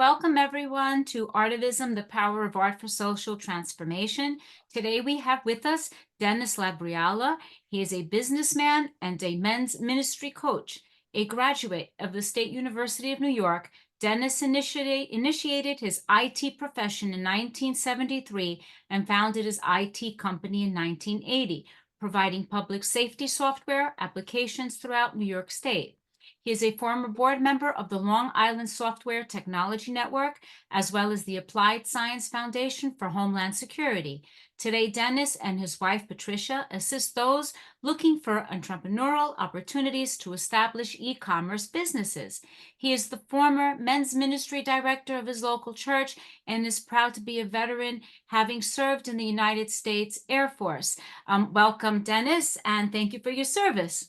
welcome everyone to ARTIVISM, the Power of Art for Social Transformation. Today we have with us Dennis Labriola. He is a businessman and a men's ministry coach. A graduate of the State University of New York, Dennis initiated his IT profession in 1973 and founded his IT company in 1980, providing public safety software applications throughout New York State. He is a former board member of the Long Island Software Technology Network, as well as the Applied Science Foundation for Homeland Security. Today, Dennis and his wife, Patricia, assist those looking for entrepreneurial opportunities to establish e-commerce businesses. He is the former men's ministry director of his local church and is proud to be a veteran, having served in the United States Air Force. Welcome, Dennis, and thank you for your service.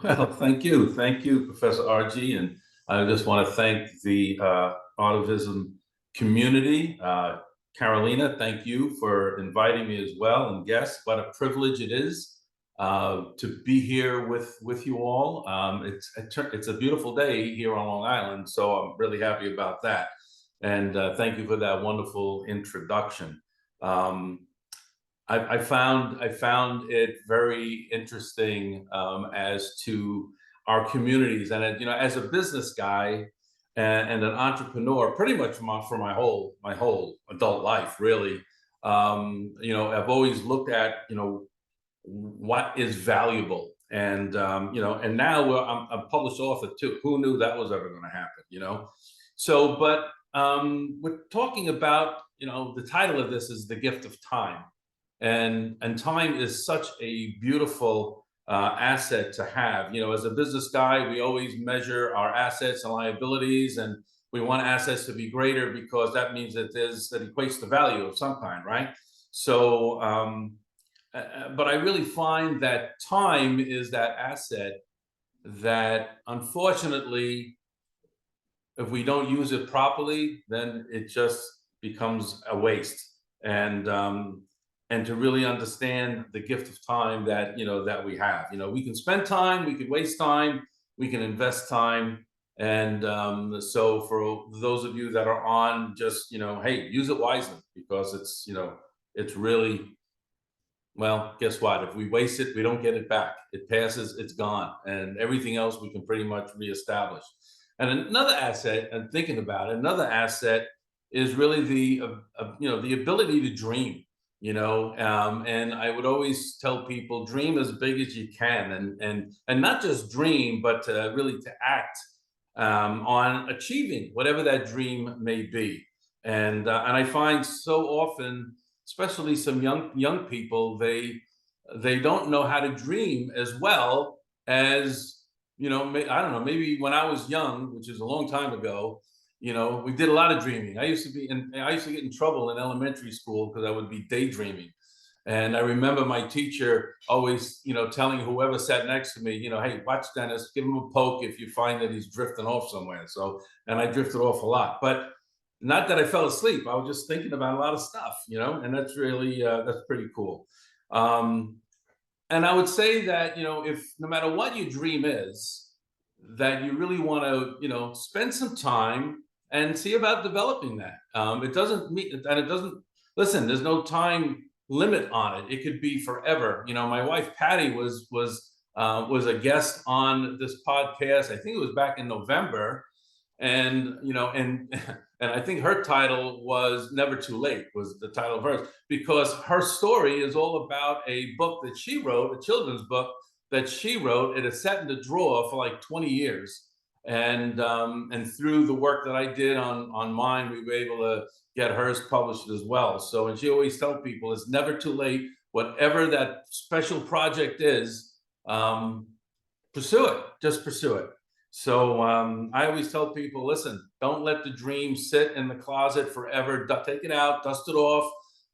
Well, thank you. Thank you, Professor RG. And I just want to thank the ARTIVISM community. Carolina, thank you for inviting me as well, and guests. What a privilege it is to be here with you all. It's a beautiful day here on Long Island, so I'm really happy about that. And thank you for that wonderful introduction. I found it very interesting as to our communities, and as a business guy and an entrepreneur, pretty much for my whole adult life, really. I've always looked at what is valuable, and and now I'm a published author too. Who knew that was ever going to happen? So, but we're talking about the title of this is The Gift of Time. And time is such a beautiful asset to have. As a business guy, we always measure our assets and liabilities, and we want assets to be greater because that means that equates to value of some kind, right? So, but I really find that time is that asset that, unfortunately, if we don't use it properly, then it just becomes a waste. And to really understand the gift of time that that we have. We can spend time, we can waste time, we can invest time. And so for those of you that are on, just hey, use it wisely, because it's really, well, guess what? If we waste it, we don't get it back. It passes, it's gone, and everything else we can pretty much reestablish. And another asset, and thinking about it, another asset is really the ability to dream. And I would always tell people, dream as big as you can, and not just dream, but really to act on achieving whatever that dream may be. And I find so often, especially some young people, they don't know how to dream as well as I don't know, maybe when I was young, which is a long time ago. We did a lot of dreaming. I used to get in trouble in elementary school because I would be daydreaming. And I remember my teacher always, telling whoever sat next to me, hey, watch Dennis, give him a poke if you find that he's drifting off somewhere. So, and I drifted off a lot, but not that I fell asleep. I was just thinking about a lot of stuff, and that's really, that's pretty cool. And I would say that, if no matter what your dream is, that you really want to, spend some time and see about developing that. It doesn't mean, and it doesn't, listen, there's no time limit on it. It could be forever. My wife, Patty, was a guest on this podcast. I think it was back in November. And, and I think her title was Never Too Late, was the title of hers, because her story is all about a book that she wrote, a children's book that she wrote. It is set in the drawer for like 20 years. And through the work that I did on mine, we were able to get hers published as well. So, and she always tells people, it's never too late. Whatever that special project is, pursue it. Just pursue it. So I always tell people, listen, don't let the dream sit in the closet forever. Take it out, dust it off,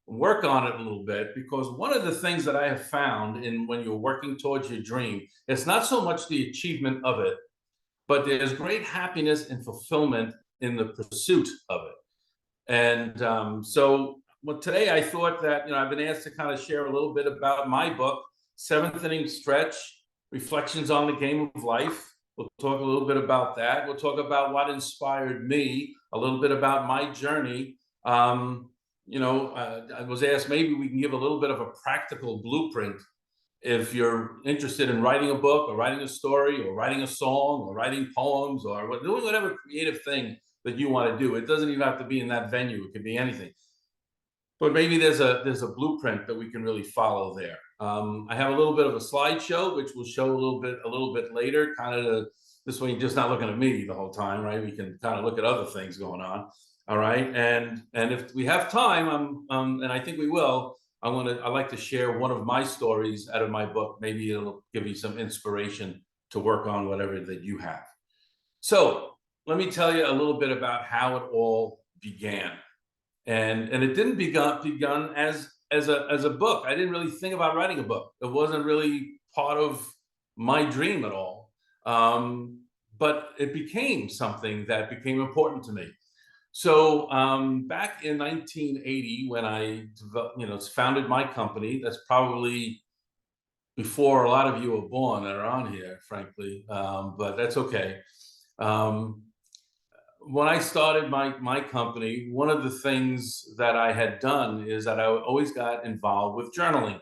work on it a little bit, because one of the things that I have found when you're working towards your dream, it's not so much the achievement of it, but there's great happiness and fulfillment in the pursuit of it. And so today I thought that, I've been asked to kind of share a little bit about my book, Seventh Inning Stretch, Reflections on the Game of Life. We'll talk a little bit about that. We'll talk about what inspired me, a little bit about my journey. I was asked maybe we can give a little bit of a practical blueprint if you're interested in writing a book or writing a story or writing a song or writing poems or doing whatever creative thing that you want to do. It doesn't even have to be in that venue. It could be anything. But maybe there's a blueprint that we can really follow there. I have a little bit of a slideshow, which we'll show a little bit later. This way, you're just not looking at me the whole time, right? We can kind of look at other things going on. All right, and if we have time, and I think we will. I like to share one of my stories out of my book. Maybe it'll give you some inspiration to work on whatever that you have. So let me tell you a little bit about how it all began. And it didn't begun as a book. I didn't really think about writing a book. It wasn't really part of my dream at all. But it became something that became important to me. So back in 1980, when I founded my company, that's probably before a lot of you were born that are on here, frankly, but that's okay. When I started my company, one of the things that I had done is that I always got involved with journaling.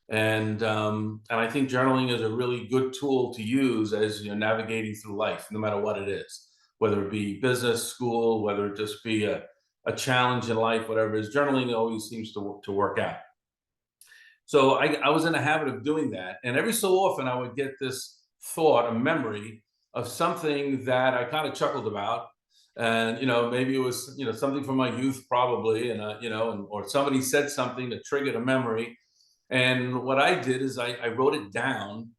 And I think journaling is a really good tool to use as you're navigating through life, no matter what it is, whether it be business, school, whether it just be a challenge in life, whatever it is, journaling always seems to work out. So I was in the habit of doing that. And every so often I would get this thought, a memory of something that I kind of chuckled about. And, maybe it was, something from my youth, probably, or somebody said something that triggered a memory. And what I did is I wrote it down,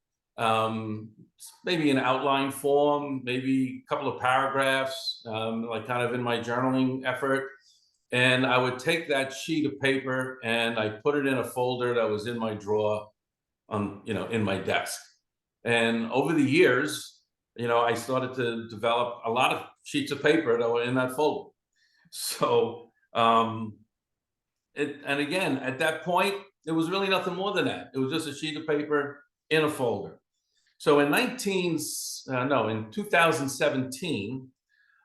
maybe in outline form, maybe a couple of paragraphs, like kind of in my journaling effort. And I would take that sheet of paper and I put it in a folder that was in my drawer in my desk. And over the years, I started to develop a lot of sheets of paper that were in that folder. So, and again, at that point, it was really nothing more than that. It was just a sheet of paper in a folder. So in 2017,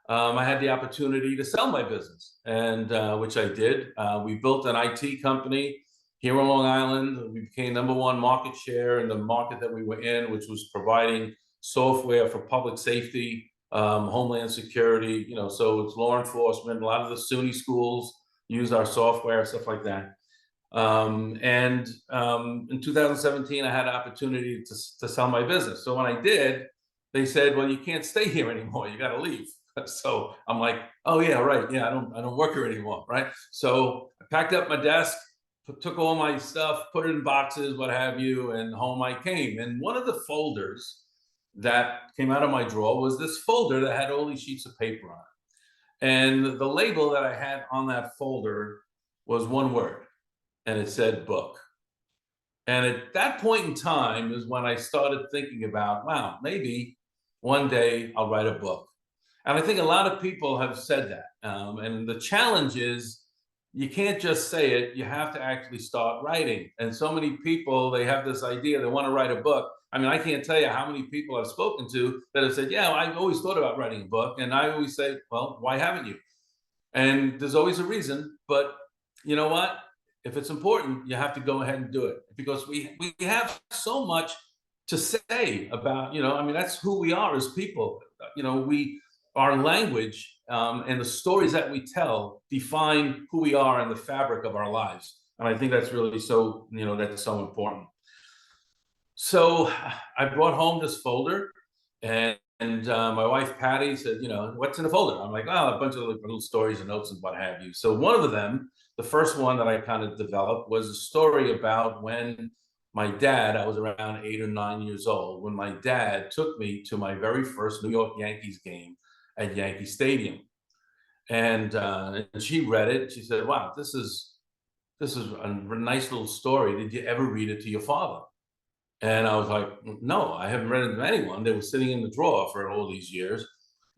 I had the opportunity to sell my business, and which I did. We built an IT company here on Long Island. We became #1 market share in the market that we were in, which was providing software for public safety, homeland security. So it's law enforcement. A lot of the SUNY schools use our software, stuff like that. In 2017, I had an opportunity to sell my business. So when I did, they said, "Well, you can't stay here anymore. You got to leave." So I'm like, "Oh yeah, right. Yeah, I don't work here anymore, right?" So I packed up my desk, took all my stuff, put it in boxes, what have you, and home I came. And one of the folders that came out of my drawer was this folder that had all these sheets of paper on it. And the label that I had on that folder was one word, and it said book. And at that point in time is when I started thinking about, wow, maybe one day I'll write a book. And I think a lot of people have said that. And the challenge is you can't just say it, you have to actually start writing. And so many people, they have this idea, they want to write a book. I mean, I can't tell you how many people I've spoken to that have said, yeah, I've always thought about writing a book. And I always say, well, why haven't you? And there's always a reason, but you know what? If it's important, you have to go ahead and do it, because we have so much to say about, I mean, that's who we are as people. Our language and the stories that we tell define who we are and the fabric of our lives. And I think that's really so, that's so important. So I brought home this folder, and my wife Patty said, "What's in the folder?" I'm like, "Oh, a bunch of little stories and notes and what have you." So one of them, the first one that I kind of developed, was a story about when my dad, I was around 8 or 9 years old, when my dad took me to my very first New York Yankees game at Yankee Stadium. And she read it. She said, "Wow, this is a nice little story. Did you ever read it to your father?" And I was like, "No, I haven't read it to anyone. They were sitting in the drawer for all these years.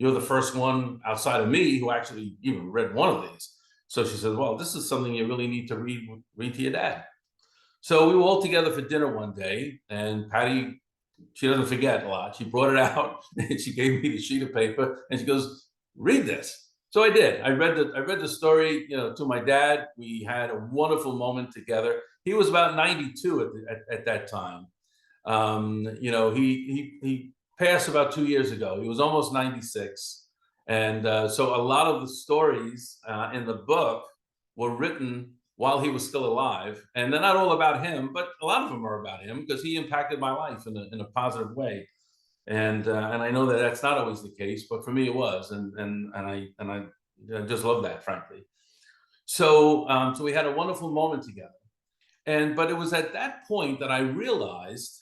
You're the first one outside of me who actually even read one of these." So she said, "Well, this is something you really need to read to your dad." So we were all together for dinner one day, and Patty she doesn't forget a lot. She brought it out and she gave me the sheet of paper and she goes, "Read this." So I did. I read the story, to my dad. We had a wonderful moment together. He was about 92 at that time. He passed about 2 years ago. He was almost 96, and so a lot of the stories in the book were written while he was still alive, and they're not all about him, but a lot of them are about him because he impacted my life in a positive way. And I know that that's not always the case, but for me it was, and I just love that, frankly. So we had a wonderful moment together, and but it was at that point that I realized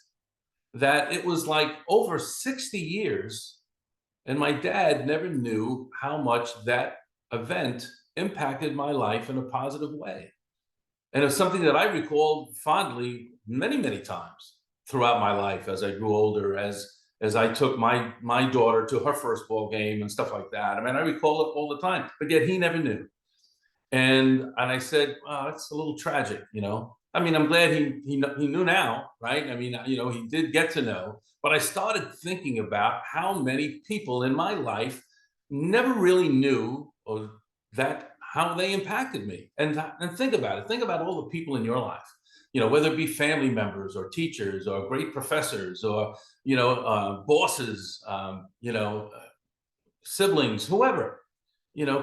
that it was like over 60 years, and my dad never knew how much that event impacted my life in a positive way. And it's something that I recall fondly many, many times throughout my life as I grew older, as I took my daughter to her first ball game and stuff like that. I mean, I recall it all the time, but yet he never knew. And I said, "Oh, that's a little tragic, you know." I mean, I'm glad he knew now, right? I mean, he did get to know, but I started thinking about how many people in my life never really knew or that how they impacted me. And think about it. Think about all the people in your life, whether it be family members or teachers or great professors or bosses, siblings, whoever,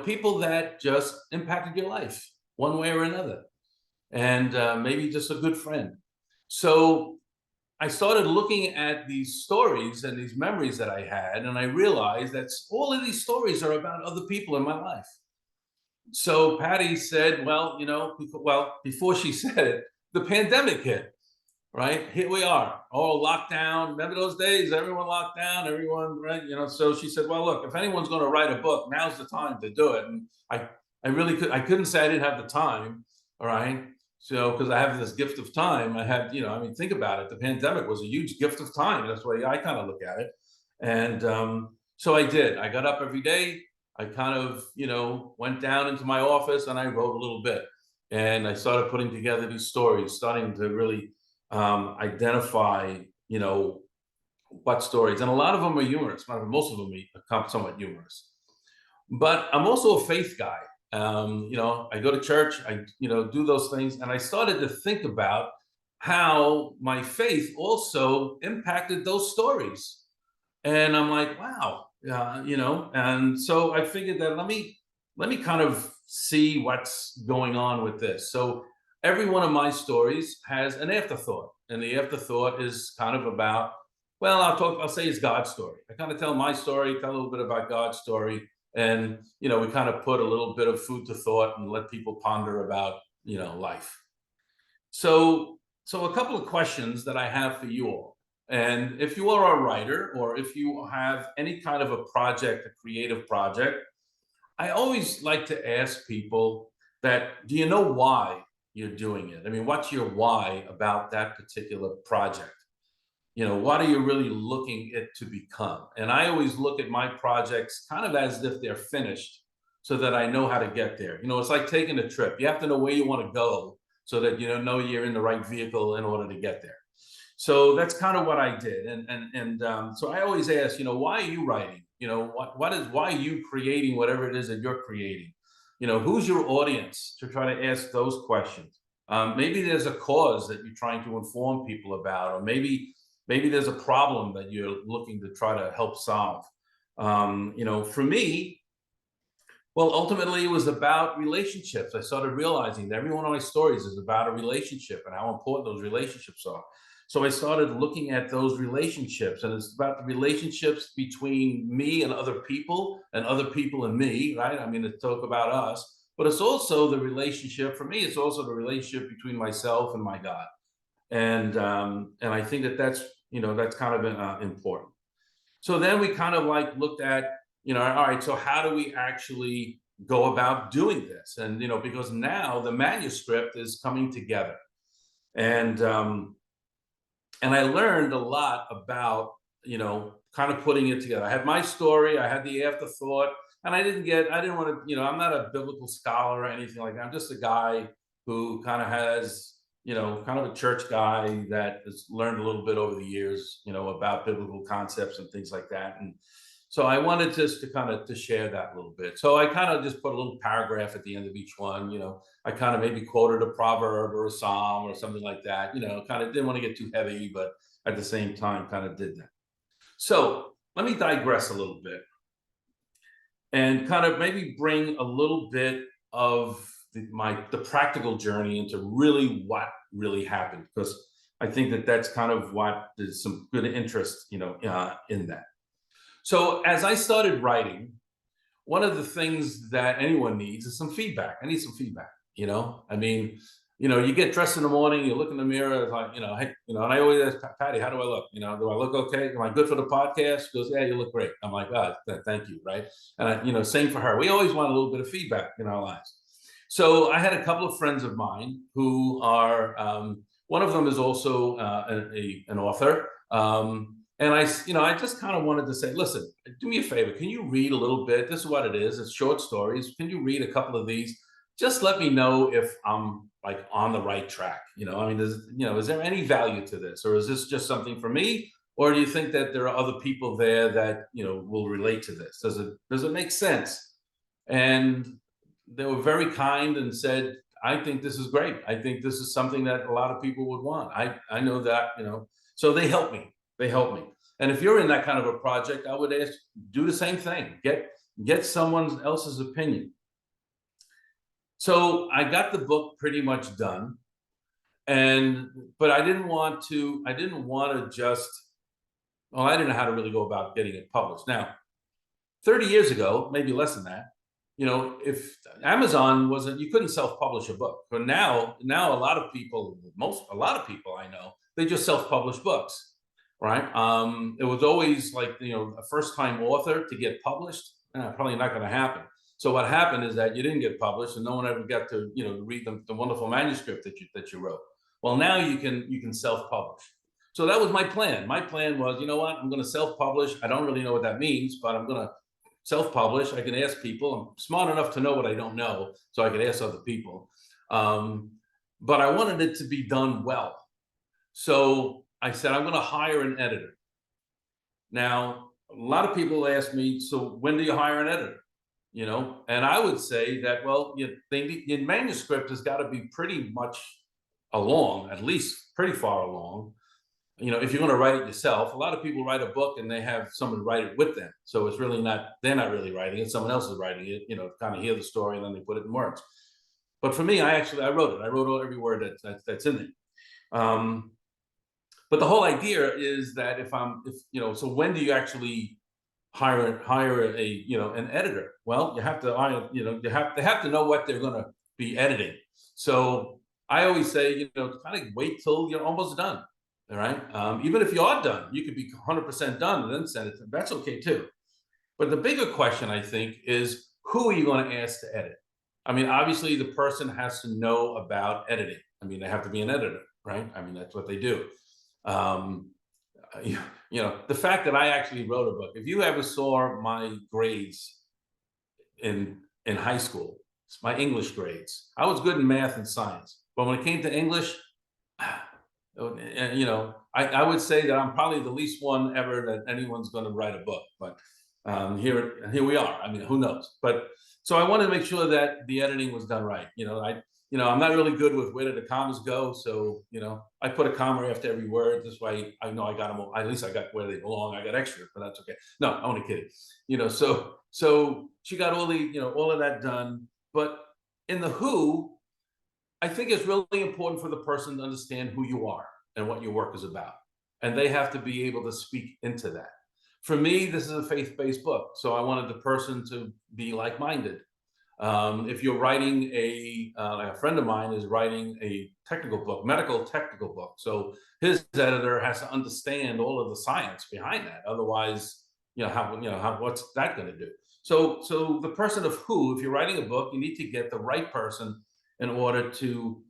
people that just impacted your life one way or another, and maybe just a good friend. So I started looking at these stories and these memories that I had, and I realized that all of these stories are about other people in my life. So Patty said, "Well, well, before she said it, the pandemic hit, right? Here we are, all locked down. Remember those days? Everyone locked down, everyone, right? So she said, "Well, look, if anyone's going to write a book, now's the time to do it." And I really I couldn't say I didn't have the time, all right? So because I have this gift of time, I had, I mean, think about it. The pandemic was a huge gift of time. That's the way I kind of look at it. And so I did. I got up every day. I kind of, went down into my office and I wrote a little bit. And I started putting together these stories, starting to really identify, what stories, and a lot of them are humorous. Most of them are somewhat humorous. But I'm also a faith guy. I go to church, I do those things, and I started to think about how my faith also impacted those stories. And I'm like, wow, And so I figured that let me kind of see what's going on with this. So every one of my stories has an afterthought, and the afterthought is kind of about, well, I'll say it's God's story. I kind of tell my story, tell a little bit about God's story, and we kind of put a little bit of food to thought and let people ponder about life. So a couple of questions that I have for you all. And if you are a writer or if you have any kind of a project, a creative project, I always like to ask people that, do you know why you're doing it? I mean, what's your why about that particular project? What are you really looking it to become? And I always look at my projects kind of as if they're finished so that I know how to get there. It's like taking a trip. You have to know where you want to go so that know you're in the right vehicle in order to get there. So that's kind of what I did. And so I always ask, why are you writing? Why are you creating whatever it is that you're creating? Who's your audience, to try to ask those questions. Maybe there's a cause that you're trying to inform people about, or maybe there's a problem that you're looking to try to help solve. For me, well, ultimately, it was about relationships. I started realizing that every one of my stories is about a relationship and how important those relationships are. So I started looking at those relationships, and it's about the relationships between me and other people and me, right? I mean, to talk about us, but it's also the relationship for me. It's also the relationship between myself and my God, and I think that that's kind of important. So then we kind of like looked at, all right, so how do we actually go about doing this? And, because now the manuscript is coming together. And I learned a lot about, kind of putting it together. I had my story, I had the afterthought, and I didn't want to, I'm not a biblical scholar or anything like that. I'm just a guy who kind of has kind of a church guy that has learned a little bit over the years, about biblical concepts and things like that. And so I wanted just to kind of to share that a little bit. So I kind of just put a little paragraph at the end of each one. I kind of maybe quoted a proverb or a psalm or something like that. Kind of didn't want to get too heavy, but at the same time, kind of did that. So let me digress a little bit and kind of maybe bring a little bit of the practical journey into really what really happened, because I think that that's kind of what there's some good interest, in that. So as I started writing, one of the things that anyone needs is some feedback. I need some feedback. I mean, you get dressed in the morning, you look in the mirror, it's like, hey, and I always ask Patty, how do I look? Do I look okay? Am I good for the podcast? She goes, yeah, you look great. I'm like, oh, thank you, right? And same for her. We always want a little bit of feedback in our lives. So I had a couple of friends of mine who are, one of them is also an author. And I just kind of wanted to say, listen, do me a favor. Can you read a little bit? This is what it is. It's short stories. Can you read a couple of these? Just let me know if I'm like on the right track. Is there any value to this, or is this just something for me? Or do you think that there are other people there that, will relate to this? Does it make sense? And they were very kind and said, I think this is great. I think this is something that a lot of people would want. I know that, so they helped me. They helped me. And if you're in that kind of a project, I would ask, do the same thing. Get someone else's opinion. So I got the book pretty much done. But I didn't want to just, well, I didn't know how to really go about getting it published. Now, 30 years ago, maybe less than that, if Amazon wasn't, you couldn't self-publish a book. But now a lot of people I know, they just self-publish books, right? It was always like, a first-time author to get published, probably not going to happen. So what happened is that you didn't get published, and no one ever got to, read the wonderful manuscript that you wrote. Well, now you can self-publish. So that was my plan. My plan was, you know what? I'm going to self-publish. I don't really know what that means, but I'm going to self-publish. I can ask people. I'm smart enough to know what I don't know, so I could ask other people. But I wanted it to be done well. So I said, I'm going to hire an editor. Now, a lot of people ask me, so when do you hire an editor? And I would say that, well, your manuscript has got to be pretty much along, at least pretty far along. If you're going to write it yourself, a lot of people write a book and they have someone write it with them. So it's really not, they're not really writing it. Someone else is writing it, kind of hear the story and then they put it in words. But for me, I wrote it. I wrote every word that's in it. But the whole idea is that so when do you actually hire an editor? Well, you have to hire, they have to know what they're going to be editing. So I always say, kind of wait till you're almost done. All right. Even if you are done, you could be 100% done and then send it. That's okay too. But the bigger question, I think, is who are you going to ask to edit? I mean, obviously, the person has to know about editing. I mean, they have to be an editor, right? I mean, that's what they do. The fact that I actually wrote a book. If you ever saw my grades in high school, it's my English grades. I was good in math and science, but when it came to English, I would say that I'm probably the least one ever that anyone's going to write a book. But here we are. I mean, who knows? But so I wanted to make sure that the editing was done right. I'm not really good with where did the commas go. So, I put a comma after every word. This way I know I got them all. At least I got where they belong. I got extra, but that's okay. No, I'm only kidding. So she got all of that done. But in the who, I think it's really important for the person to understand who you are and what your work is about. And they have to be able to speak into that. For me, this is a faith-based book. So I wanted the person to be like-minded. If you're writing like a friend of mine is writing a technical book, medical technical book. So his editor has to understand all of the science behind that. Otherwise, what's that going to do? So the person of who, if you're writing a book, you need to get the right person in order to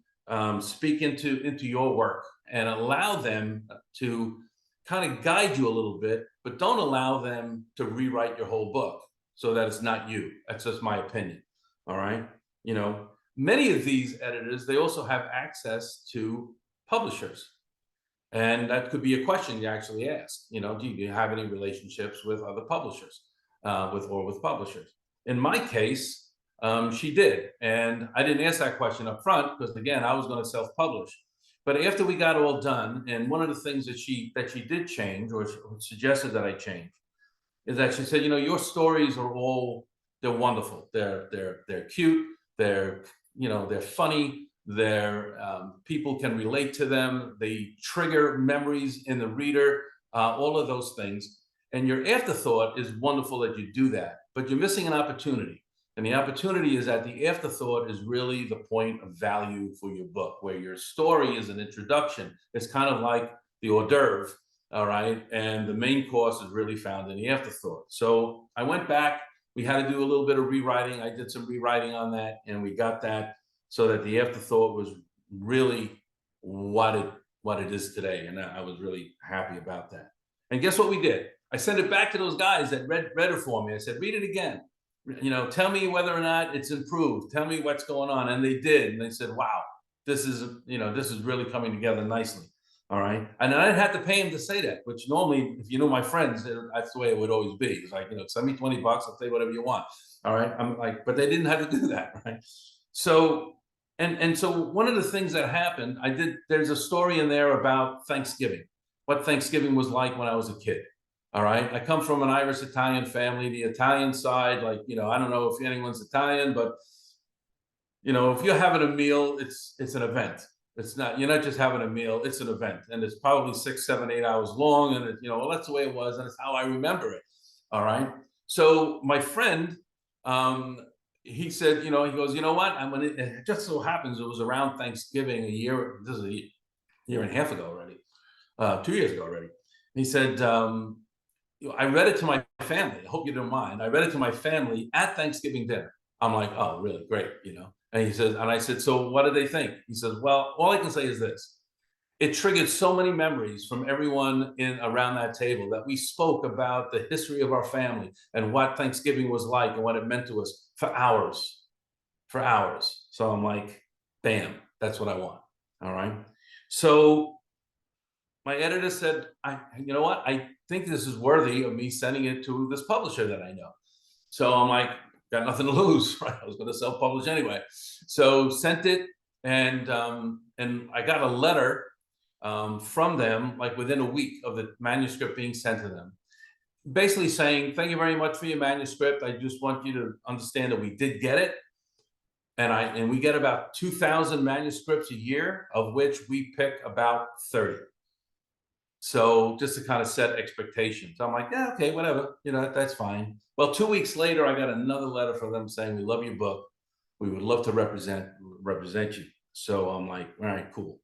speak into your work and allow them to kind of guide you a little bit, but don't allow them to rewrite your whole book so that it's not you. That's just my opinion. All right. many of these editors, they also have access to publishers. And that could be a question you actually ask. Do you have any relationships with other publishers, with publishers? In my case, she did, and I didn't ask that question up front because, again, I was going to self-publish. But after we got all done, and one of the things that she did change, or suggested that I change, is that she said, your stories are all, they're wonderful. They're cute. They're funny. People can relate to them. They trigger memories in the reader. All of those things. And your afterthought is wonderful that you do that, but you're missing an opportunity. And the opportunity is that the afterthought is really the point of value for your book, where your story is an introduction. It's kind of like the hors d'oeuvre, all right? And the main course is really found in the afterthought. So I went back. We had to do a little bit of rewriting. I did some rewriting on that, and we got that so that the afterthought was really what it is today. And I was really happy about that. And guess what we did? I sent it back to those guys that read it for me. I said, read it again. Tell me whether or not it's improved. Tell me what's going on. And they did. And they said, wow, this is really coming together nicely. All right. And I didn't have to pay him to say that, which normally, if you know my friends, that's the way it would always be. It's like, send me $20, I'll say whatever you want. All right. I'm like, but they didn't have to do that. Right. So, and so one of the things that happened, there's a story in there about Thanksgiving, what Thanksgiving was like when I was a kid. All right. I come from an Irish Italian family. The Italian side, I don't know if anyone's Italian, but if you're having a meal, it's an event. You're not just having a meal, it's an event. And it's probably 6, 7, 8 hours long. And that's the way it was. And it's how I remember it. All right. So my friend, he said, he goes, you know what? It just so happens it was around Thanksgiving this is a year and a half ago already, 2 years ago already. He said, I read it to my family. I hope you don't mind. I read it to my family at Thanksgiving dinner. I'm like, oh, really? Great. And he says, and I said, so what did they think? He says, well, all I can say is this. It triggered so many memories from everyone around that table that we spoke about the history of our family and what Thanksgiving was like and what it meant to us for hours. So I'm like, bam, that's what I want. All right. So my editor said, you know what? I think this is worthy of me sending it to this publisher that I know. So I'm like, got nothing to lose, right? I was going to self-publish anyway. So sent it, and I got a letter from them like within a week of the manuscript being sent to them, basically saying, thank you very much for your manuscript. I just want you to understand that we did get it. And we get about 2,000 manuscripts a year, of which we pick about 30. So just to kind of set expectations. I'm like, yeah, okay, whatever, that's fine. Well, 2 weeks later, I got another letter from them saying, we love your book. We would love to represent you. So I'm like, all right, cool.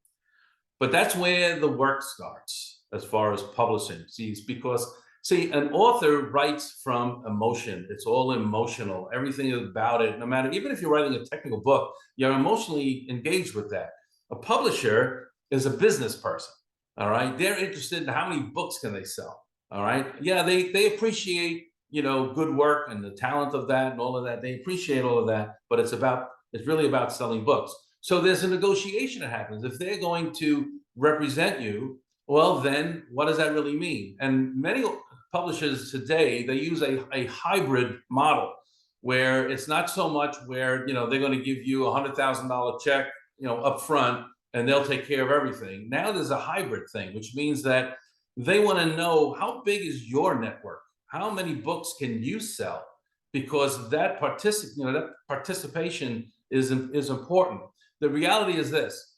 But that's where the work starts as far as publishing. It's because an author writes from emotion. It's all emotional. Everything about it, no matter, even if you're writing a technical book, you're emotionally engaged with that. A publisher is a business person. All right. They're interested in how many books can they sell. All right. Yeah, they appreciate, good work and the talent of that and all of that. They appreciate all of that, but it's really about selling books. So there's a negotiation that happens. If they're going to represent you, well, then what does that really mean? And many publishers today, they use a hybrid model where it's not so much where, they're going to give you $100,000 check, up front, and they'll take care of everything. Now there's a hybrid thing, which means that they want to know, how big is your network? How many books can you sell? Because that participation is important. The reality is this: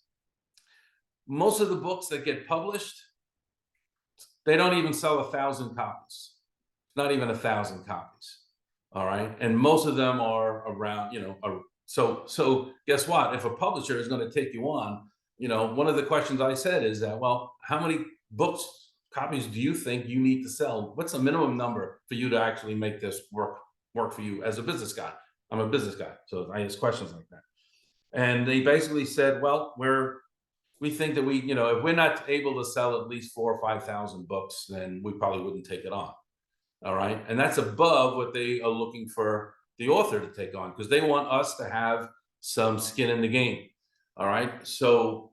most of the books that get published, they don't even sell 1,000 copies. Not even 1,000 copies. All right, and most of them are around, so guess what? If a publisher is going to take you on, one of the questions I said is that, well, how many copies do you think you need to sell? What's the minimum number for you to actually make this work for you as a business guy? I'm a business guy, so I ask questions like that. And they basically said, well, we think that if we're not able to sell at least 4,000 or 5,000 books, then we probably wouldn't take it on. All right. And that's above what they are looking for the author to take on, because they want us to have some skin in the game. All right. So,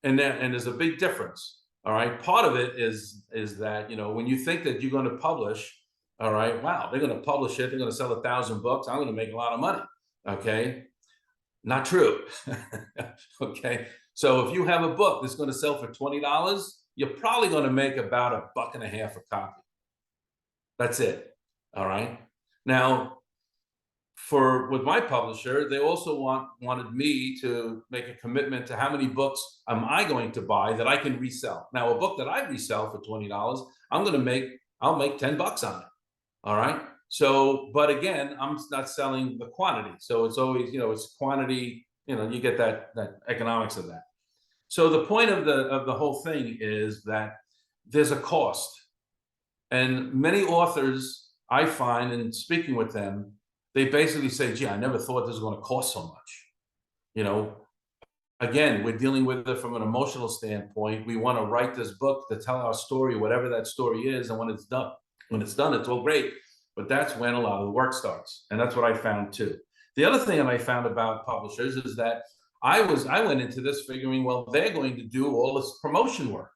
and there's a big difference. All right. Part of it is that, when you think that you're going to publish, all right, wow, they're going to publish it, they're going to sell 1,000 books, I'm going to make a lot of money. Okay. Not true. Okay. So if you have a book that's going to sell for $20, you're probably going to make about $1.50 a copy. That's it. All right. Now, with my publisher, they also wanted me to make a commitment to how many books am I going to buy that I can resell. Now, a book that I resell for $20, I'll make $10 on it. All right. So, but again, I'm not selling the quantity. So it's always, it's quantity, you get that economics of that. So the point of the whole thing is that there's a cost. And many authors, I find in speaking with them, they basically say, gee, I never thought this was going to cost so much. Again, we're dealing with it from an emotional standpoint. We want to write this book to tell our story, whatever that story is. And when it's done, it's all great. But that's when a lot of the work starts. And that's what I found too. The other thing that I found about publishers is that I went into this figuring, well, they're going to do all this promotion work.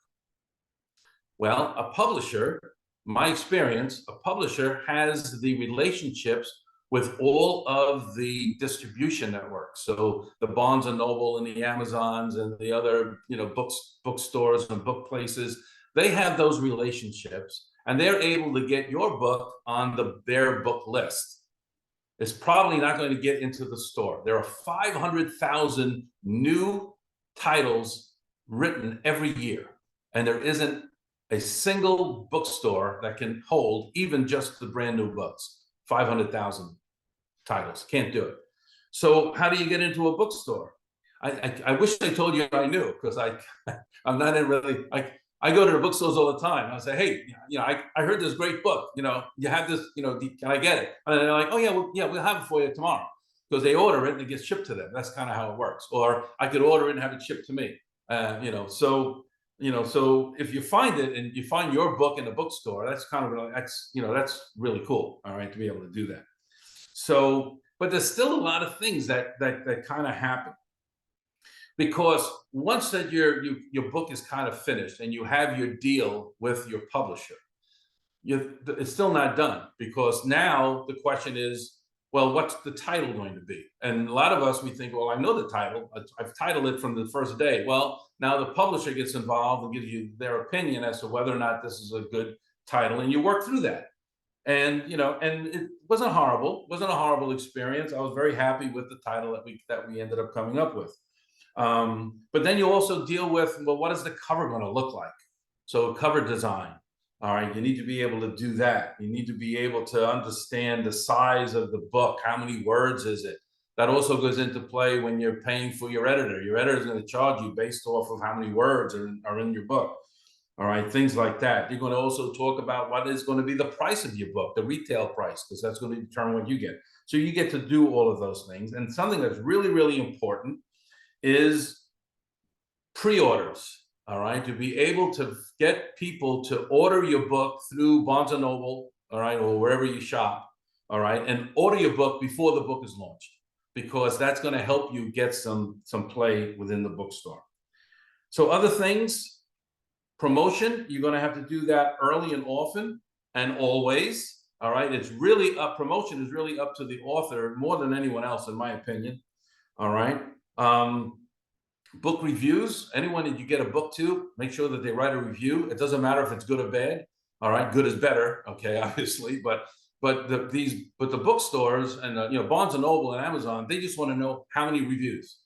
Well, a publisher, my experience, a publisher has the relationships with all of the distribution networks. So the Barnes and Noble and the Amazons and the other, bookstores and book places, they have those relationships and they're able to get your book on their book list. It's probably not going to get into the store. There are 500,000 new titles written every year, and there isn't a single bookstore that can hold even just the brand new books. 500,000 titles, can't do it. So how do you get into a bookstore? I wish I told you I knew, because I'm not in really, I go to the bookstores all the time. I say, hey, I heard this great book, you have this, can I get it? And they're like, oh yeah, we'll have it for you tomorrow, because they order it and it gets shipped to them. That's kind of how it works. Or I could order it and have it shipped to me. So if you find it and you find your book in a bookstore, that's kind of really, that's really cool. All right, to be able to do that. So, but there's still a lot of things that kind of happen, because once that your book is kind of finished and you have your deal with your publisher, it's still not done, because now the question is, well, what's the title going to be? And a lot of us, we think, well, I know the title. I've titled it from the first day. Well, now the publisher gets involved and gives you their opinion as to whether or not this is a good title, and you work through that. And and it wasn't horrible. It wasn't a horrible experience. I was very happy with the title that we ended up coming up with. But then you also deal with, well, what is the cover going to look like? So cover design. All right, you need to be able to do that. You need to be able to understand the size of the book. How many words is it? That also goes into play when you're paying for your editor. Your editor is going to charge you based off of how many words are in your book. All right, things like that. You're going to also talk about what is going to be the price of your book, the retail price, because that's going to determine what you get. So you get to do all of those things. And something that's really, really important is pre-orders. All right, to be able to get people to order your book through Barnes and Noble, all right, or wherever you shop, all right, and order your book before the book is launched, because that's going to help you get some play within the bookstore. So other things, promotion, you're going to have to do that early and often and always. All right, promotion is really up to the author more than anyone else, in my opinion. All right. Book reviews, anyone that you get a book to, make sure that they write a review. It doesn't matter if it's good or bad. All right, good is better, okay, obviously, but the bookstores and Barnes and Noble and Amazon, they just want to know how many reviews.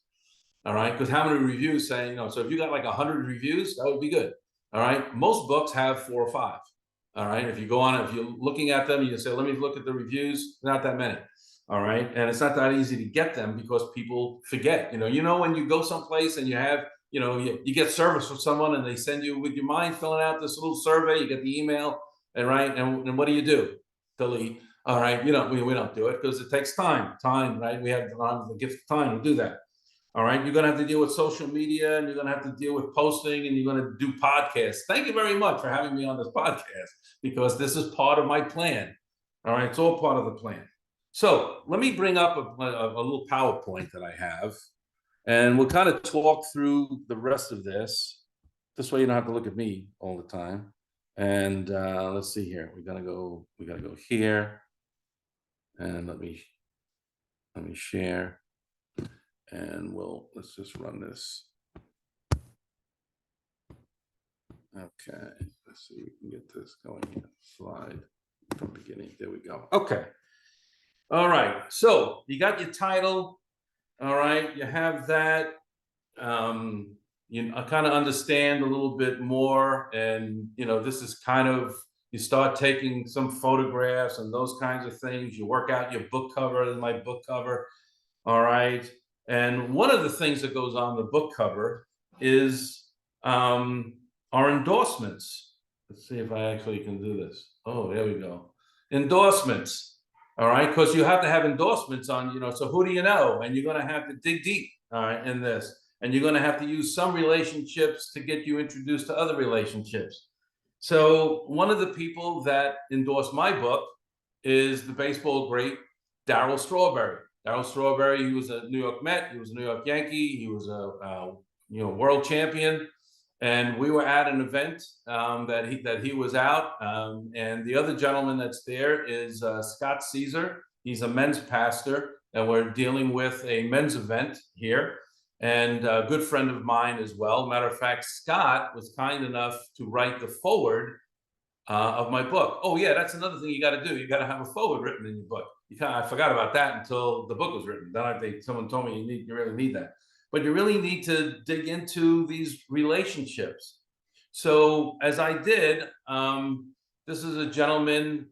All right, because how many reviews say, so if you got like 100 reviews, that would be good. All right, most books have 4 or 5. All right, if you're looking at them, you say, let me look at the reviews, not that many. All right. And it's not that easy to get them because people forget, when you go someplace and you have, you get service from someone and they send you, would you mind filling out this little survey? You get the email, and right. And what do? Delete. All right. We don't do it because it takes time, right? We have the gift of time to do that. All right. You're going to have to deal with social media, and you're going to have to deal with posting, and you're going to do podcasts. Thank you very much for having me on this podcast, because this is part of my plan. All right. It's all part of the plan. So let me bring up a little PowerPoint that I have, and we'll kind of talk through the rest of this. This way you don't have to look at me all the time. And let's see here. We gotta go here, and let me share, and let's just run this. Okay, let's see if we can get this going here. Slide from beginning. There we go. Okay. All right. So you got your title. All right. You have that. I kind of understand a little bit more. And, this is kind of, you start taking some photographs and those kinds of things. You work out your book cover, my book cover. All right. And one of the things that goes on the book cover is our endorsements. Let's see if I actually can do this. Oh, there we go. Endorsements. All right. Because you have to have endorsements on, so who do you know? And you're going to have to dig deep, all right, in this. And you're going to have to use some relationships to get you introduced to other relationships. So one of the people that endorsed my book is the baseball great Darryl Strawberry. Darryl Strawberry, he was a New York Met, he was a New York Yankee, he was a world champion, and we were at an event that he was out. And the other gentleman that's there is Scott Caesar. He's a men's pastor, and we're dealing with a men's event here. And a good friend of mine as well. Matter of fact, Scott was kind enough to write the foreword of my book. Oh yeah, that's another thing you got to do. You got to have a foreword written in your book. I forgot about that until the book was written. Then someone told me you really need that. But you really need to dig into these relationships. So as I did, this is a gentleman,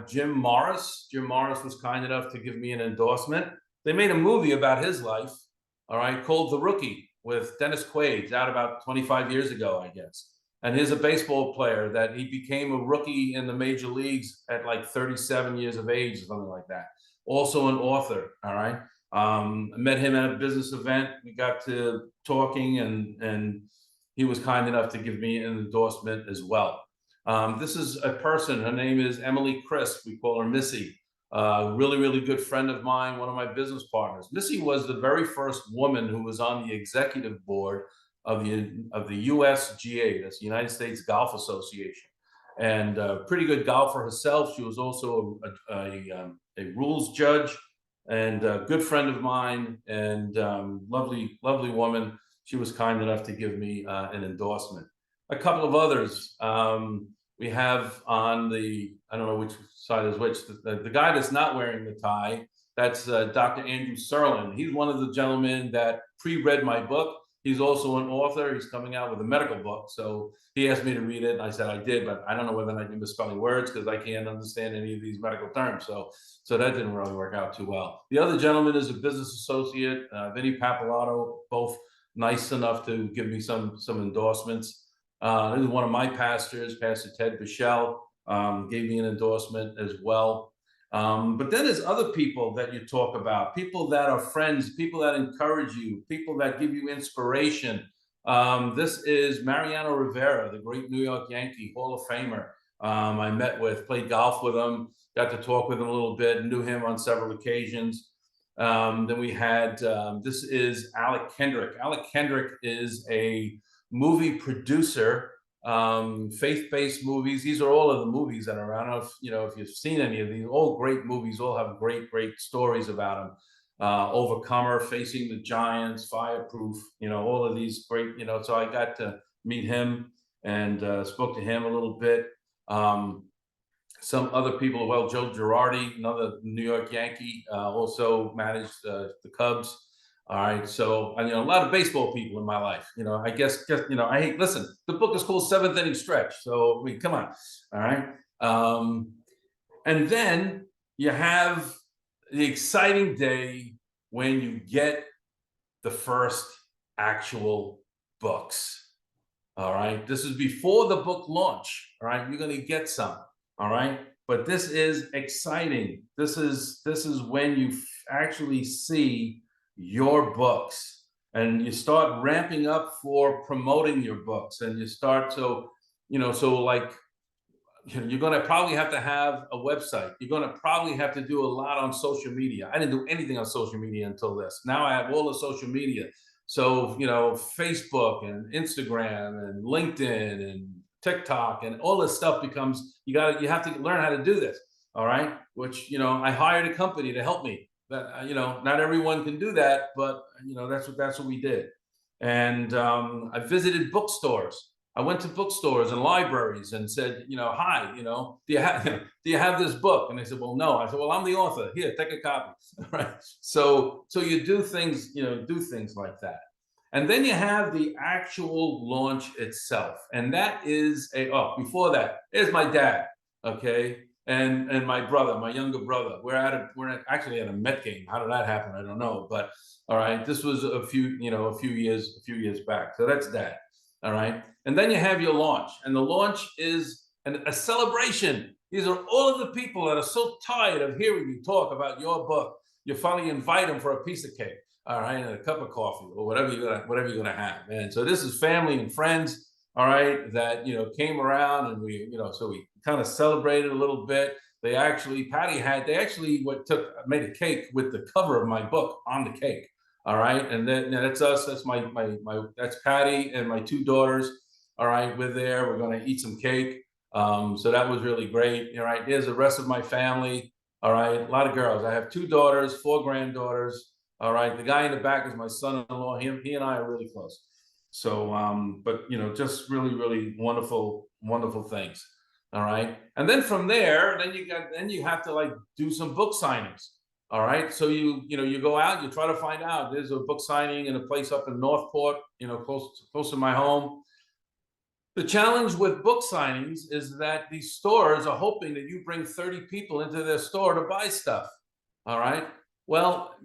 Jim Morris. Jim Morris was kind enough to give me an endorsement. They made a movie about his life, all right, called The Rookie with Dennis Quaid, out about 25 years ago, I guess. And he's a baseball player that he became a rookie in the major leagues at like 37 years of age or something like that. Also an author, all right. I met him at a business event. We got to talking, and he was kind enough to give me an endorsement as well. This is a person, her name is Emily Crisp. We call her Missy. Really, really good friend of mine, one of my business partners. Missy was the very first woman who was on the executive board of the USGA, that's the United States Golf Association, and pretty good golfer herself. She was also a rules judge, and a good friend of mine, and lovely, lovely woman. She was kind enough to give me an endorsement. A couple of others. We have on I don't know which side is which, the guy that's not wearing the tie, that's Dr. Andrew Serlin. He's one of the gentlemen that pre-read my book. He's also an author. He's coming out with a medical book. So he asked me to read it, and I said I did, but I don't know whether I can misspelling words because I can't understand any of these medical terms. So that didn't really work out too well. The other gentleman is a business associate, Vinny Papalato, both nice enough to give me some endorsements. This is one of my pastors, Pastor Ted Bichelle, gave me an endorsement as well. But then there's other people that you talk about, people that are friends, people that encourage you, people that give you inspiration. This is Mariano Rivera, the great New York Yankee, Hall of Famer. I met with, played golf with him, got to talk with him a little bit, knew him on several occasions. Then we had, this is Alec Kendrick. Alec Kendrick is a movie producer, faith-based movies. These are all of the movies that are, I don't know if you've seen any of these, all great movies, all have great, great stories about them. Overcomer, Facing the Giants, Fireproof, all of these great, so I got to meet him and spoke to him a little bit. Some other people, well, Joe Girardi, another New York Yankee, also managed the Cubs. All right. So, a lot of baseball people in my life, I guess, listen, the book is called Seventh Inning Stretch. So, come on. All right. And then you have the exciting day when you get the first actual books. All right. This is before the book launch. All right. You're going to get some. All right. But this is exciting. This is when you actually see your books, and you start ramping up for promoting your books, and you start like you're going to probably have to have a website. You're going to probably have to do a lot on social media. I didn't do anything on social media until this. Now I have all the social media. So, Facebook and Instagram and LinkedIn and TikTok and all this stuff becomes, you have to learn how to do this. All right. Which, I hired a company to help me. That, not everyone can do that, but, that's what we did. And I visited bookstores. I went to bookstores and libraries and said, hi, do you have do you have this book? And they said, well, no. I said, well, I'm the author. Here, take a copy. Right. So you do things, like that. And then you have the actual launch itself. And that is before that, there's my dad. Okay. And my brother, my younger brother. Actually at a Met game. How did that happen? I don't know. But all right, this was a few years back. So that's that. All right. And then you have your launch, and the launch is a celebration. These are all of the people that are so tired of hearing you talk about your book. You finally invite them for a piece of cake, all right, and a cup of coffee or whatever you're gonna have. And so this is family and friends, all right, that came around, and so we kind of celebrated a little bit. They actually made a cake with the cover of my book on the cake. All right. And then that's us. That's that's Patty and my two daughters. All right. We're there. We're going to eat some cake. So that was really great. All right. There's the rest of my family. All right. A lot of girls. I have two daughters, four granddaughters. All right. The guy in the back is my son-in-law. He and I are really close. So, but just really, really wonderful, wonderful things. All right. And then from there, then you have to like do some book signings. All right. So you go out, you try to find out. There's a book signing in a place up in Northport, close to my home. The challenge with book signings is that these stores are hoping that you bring 30 people into their store to buy stuff. All right. Well,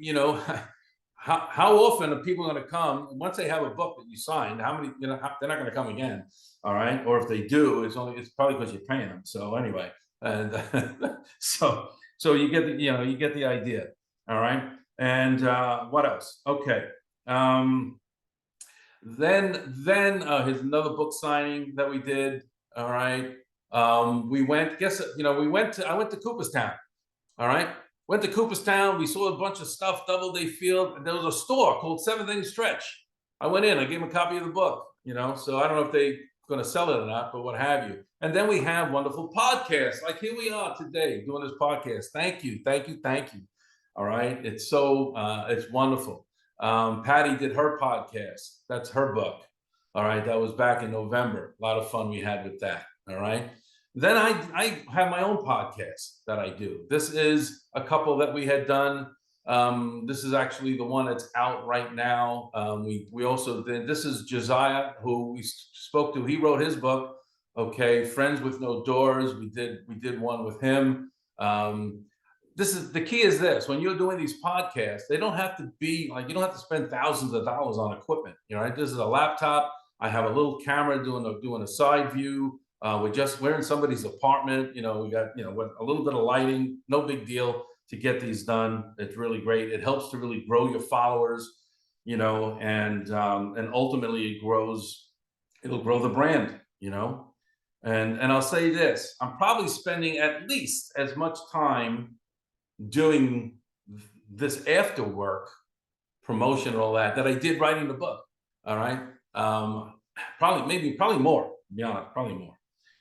how often are people going to come once they have a book that you signed? How many, they're not going to come again. All right. Or if they do, it's probably because you're paying them. So anyway, and so you get the idea. All right. And what else? Okay. Then here's another book signing that we did. All right. We went. I went to Cooperstown. All right. Went to Cooperstown. We saw a bunch of stuff, Doubleday Field, and there was a store called Seventh Inch Stretch. I went in. I gave them a copy of the book. So I don't know if they're going to sell it or not, but what have you. And then we have wonderful podcasts. Like here we are today doing this podcast. Thank you. All right. It's it's wonderful. Patty did her podcast. That's her book. All right. That was back in November. A lot of fun we had with that. All right. Then I have my own podcast that I do. This is a couple that we had done. This is actually the one that's out right now. We also did. This is Josiah, who we spoke to. He wrote his book. Okay, Friends with No Doors. We did one with him. This is the key. Is this when you're doing these podcasts? They don't have to be like you don't have to spend thousands of dollars on equipment. Right? This is a laptop. I have a little camera doing a side view. We're in somebody's apartment. We got with a little bit of lighting. No big deal to get these done. It's really great. It helps to really grow your followers. And ultimately it'll grow the brand. And I'll say this: I'm probably spending at least as much time doing this after work promotion and all that I did writing the book. All right. Probably more, to be honest, probably more.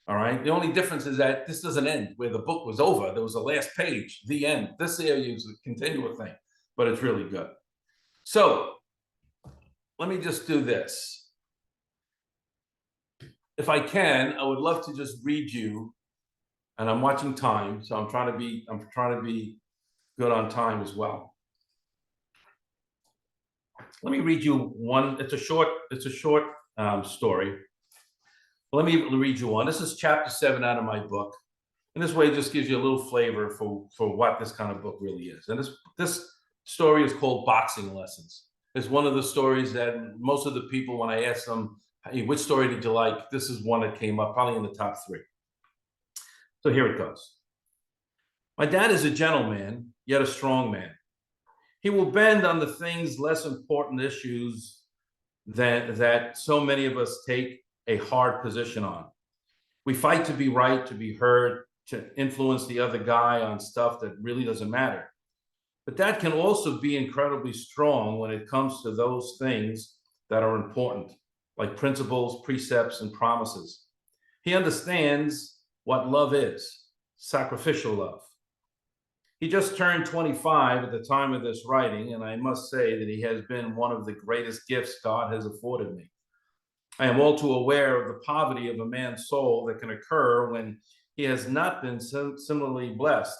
All right. The only difference is that this doesn't end where the book was over. There was a last page, the end. This area is a continual thing, but it's really good. So let me just do this. If I can, I would love to just read you, and I'm watching time, so I'm trying to be good on time as well. Let me read you one. It's a short story. Let me read you one. This is chapter 7 out of my book. And this way it just gives you a little flavor for what this kind of book really is. And this story is called Boxing Lessons. It's one of the stories that most of the people, when I ask them, hey, which story did you like? This is one that came up probably in the top 3. So here it goes. My dad is a gentleman, yet a strong man. He will bend on the things less important issues that so many of us take a hard position on. We fight to be right, to be heard, to influence the other guy on stuff that really doesn't matter. But that can also be incredibly strong when it comes to those things that are important, like principles, precepts, and promises. He understands what love is, sacrificial love. He just turned 25 at the time of this writing, and I must say that he has been one of the greatest gifts God has afforded me. I am all too aware of the poverty of a man's soul that can occur when he has not been similarly blessed.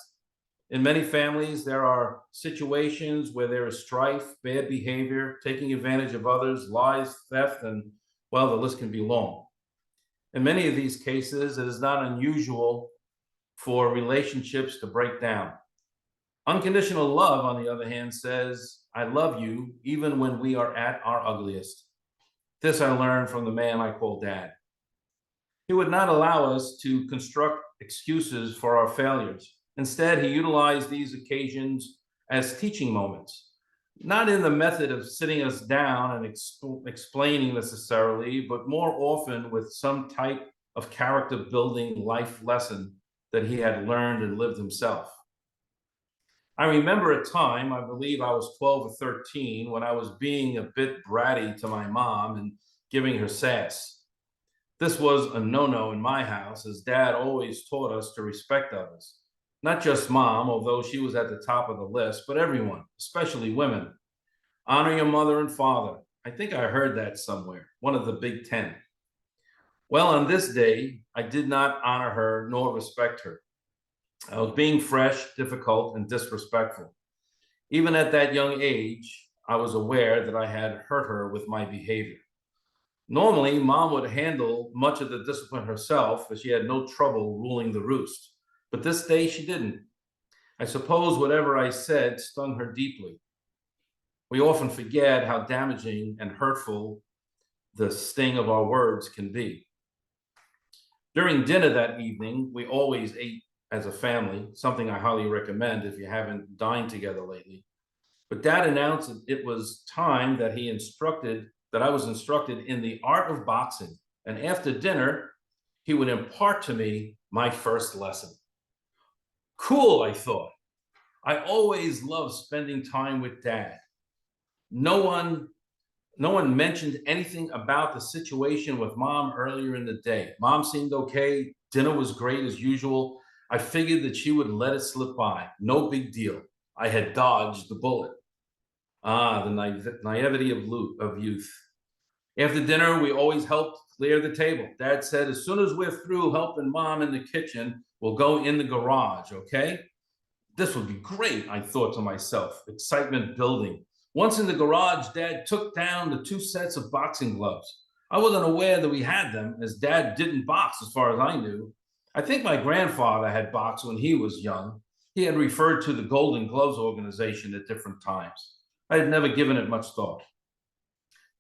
In many families, there are situations where there is strife, bad behavior, taking advantage of others, lies, theft, and, well, the list can be long. In many of these cases, it is not unusual for relationships to break down. Unconditional love, on the other hand, says, I love you even when we are at our ugliest. This I learned from the man I call Dad. He would not allow us to construct excuses for our failures. Instead, he utilized these occasions as teaching moments, not in the method of sitting us down and explaining necessarily, but more often with some type of character building life lesson that he had learned and lived himself. I remember a time, I believe I was 12 or 13, when I was being a bit bratty to my mom and giving her sass. This was a no-no in my house, as Dad always taught us to respect others. Not just Mom, although she was at the top of the list, but everyone, especially women. Honor your mother and father. I think I heard that somewhere, one of the Big 10. Well, on this day, I did not honor her nor respect her. I was being fresh, difficult, and disrespectful. Even at that young age, I was aware that I had hurt her with my behavior. Normally, Mom would handle much of the discipline herself, as she had no trouble ruling the roost. But this day she didn't. I suppose whatever I said stung her deeply. We often forget how damaging and hurtful the sting of our words can be. During dinner that evening, we always ate as a family, something I highly recommend if you haven't dined together lately. But Dad announced that it was time that I was instructed in the art of boxing. And after dinner, he would impart to me my first lesson. Cool, I thought. I always loved spending time with Dad. No one mentioned anything about the situation with Mom earlier in the day. Mom seemed okay. Dinner was great as usual. I figured that she would let it slip by. No big deal. I had dodged the bullet. The naivety of youth. After dinner, we always helped clear the table. Dad said, as soon as we're through helping Mom in the kitchen, we'll go in the garage, okay? This would be great, I thought to myself, excitement building. Once in the garage, Dad took down the 2 sets of boxing gloves. I wasn't aware that we had them, as Dad didn't box as far as I knew. I think my grandfather had boxed when he was young. He had referred to the Golden Gloves organization at different times. I had never given it much thought.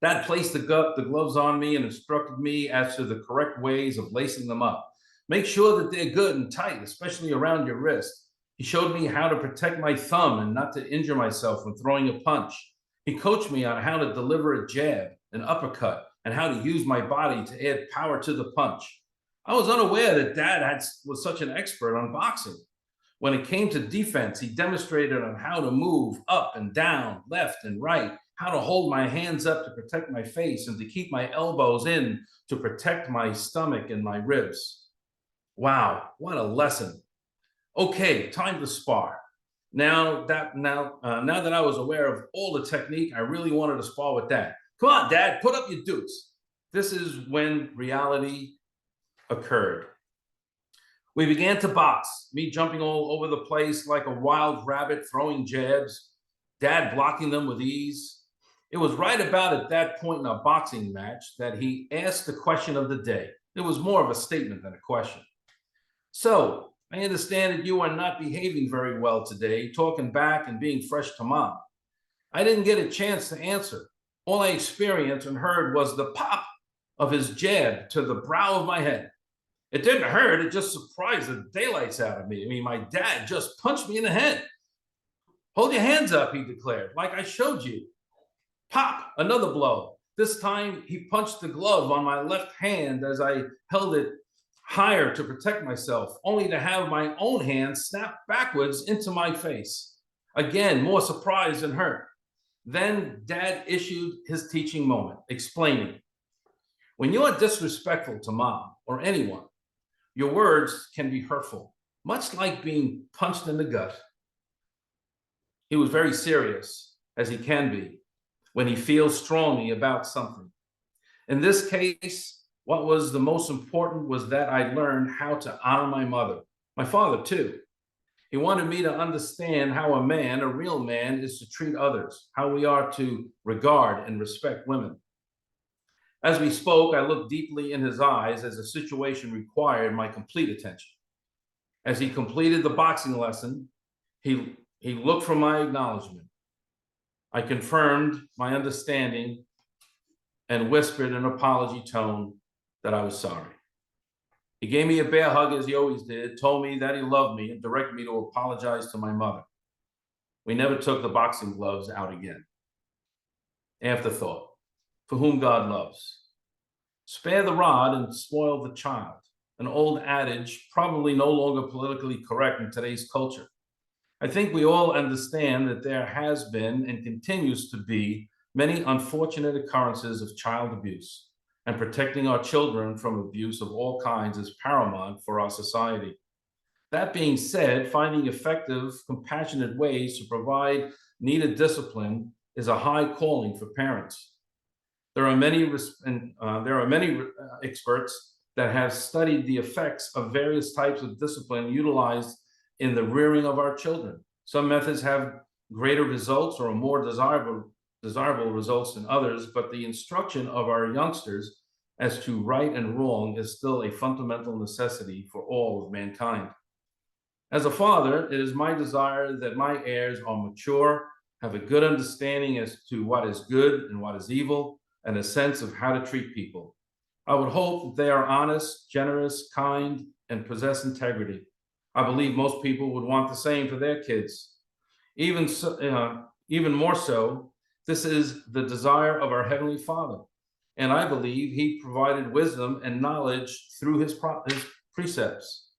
Dad placed the gloves on me and instructed me as to the correct ways of lacing them up. Make sure that they're good and tight, especially around your wrist. He showed me how to protect my thumb and not to injure myself when throwing a punch. He coached me on how to deliver a jab, an uppercut, and how to use my body to add power to the punch. I was unaware that Dad was such an expert on boxing. When it came to defense, he demonstrated on how to move up and down, left and right, how to hold my hands up to protect my face and to keep my elbows in to protect my stomach and my ribs. Wow, what a lesson. Okay, time to spar. Now that I was aware of all the technique, I really wanted to spar with Dad. Come on, Dad, put up your dukes. This is when reality occurred. We began to box, me jumping all over the place like a wild rabbit, throwing jabs, Dad blocking them with ease. It was right about at that point in our boxing match that he asked the question of the day. It was more of a statement than a question. So, I understand that you are not behaving very well today, talking back and being fresh to Mom. I didn't get a chance to answer. All I experienced and heard was the pop of his jab to the brow of my head. It didn't hurt, it just surprised the daylights out of me. I mean, my dad just punched me in the head. Hold your hands up, he declared, like I showed you. Pop, another blow. This time he punched the glove on my left hand as I held it higher to protect myself, only to have my own hand snap backwards into my face. Again, more surprise than hurt. Then Dad issued his teaching moment, explaining, when you are disrespectful to Mom or anyone, your words can be hurtful, much like being punched in the gut. He was very serious, as he can be, when he feels strongly about something. In this case, what was the most important was that I learned how to honor my mother, my father too. He wanted me to understand how a man, a real man, is to treat others, how we are to regard and respect women. As we spoke, I looked deeply in his eyes as the situation required my complete attention. As he completed the boxing lesson, he looked for my acknowledgement. I confirmed my understanding and whispered in an apology tone that I was sorry. He gave me a bear hug as he always did, told me that he loved me, and directed me to apologize to my mother. We never took the boxing gloves out again. Afterthought, for whom God loves. Spare the rod and spoil the child. An old adage, probably no longer politically correct in today's culture. I think we all understand that there has been and continues to be many unfortunate occurrences of child abuse, and protecting our children from abuse of all kinds is paramount for our society. That being said, finding effective, compassionate ways to provide needed discipline is a high calling for parents. There are many experts that have studied the effects of various types of discipline utilized in the rearing of our children. Some methods have greater results or more desirable results than others, but the instruction of our youngsters as to right and wrong is still a fundamental necessity for all of mankind. As a father, it is my desire that my heirs are mature, have a good understanding as to what is good and what is evil, and a sense of how to treat people. I would hope that they are honest, generous, kind, and possess integrity. I believe most people would want the same for their kids. Even more so, this is the desire of our Heavenly Father. And I believe He provided wisdom and knowledge through His precepts.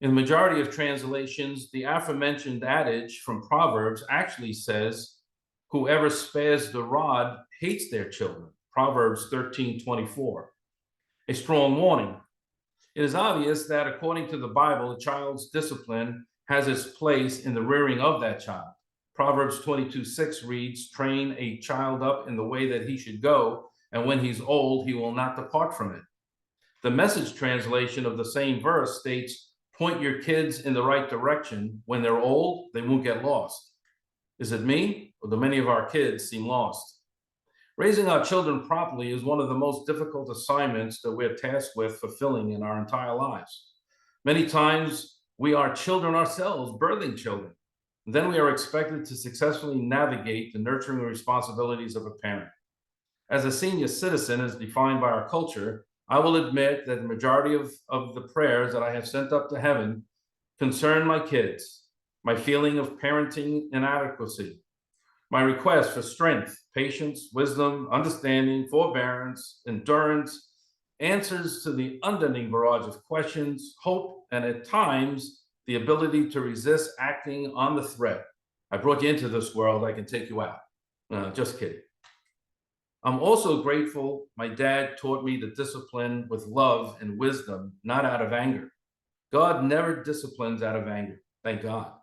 In the majority of translations, the aforementioned adage from Proverbs actually says, whoever spares the rod hates their children. Proverbs 13:24. A strong warning. It is obvious that according to the Bible, a child's discipline has its place in the rearing of that child. Proverbs 22:6 reads, train a child up in the way that he should go, and when he's old, he will not depart from it. The Message translation of the same verse states, point your kids in the right direction. When they're old, they won't get lost. Is it me, or do many of our kids seem lost? Raising our children properly is one of the most difficult assignments that we're tasked with fulfilling in our entire lives. Many times we are children ourselves, birthing children. And then we are expected to successfully navigate the nurturing responsibilities of a parent. As a senior citizen, as defined by our culture, I will admit that the majority of the prayers that I have sent up to heaven concern my kids, my feeling of parenting inadequacy, my request for strength, patience, wisdom, understanding, forbearance, endurance, answers to the unending barrage of questions, hope, and at times, the ability to resist acting on the threat. I brought you into this world, I can take you out. Just kidding. I'm also grateful my dad taught me to discipline with love and wisdom, not out of anger. God never disciplines out of anger, thank God.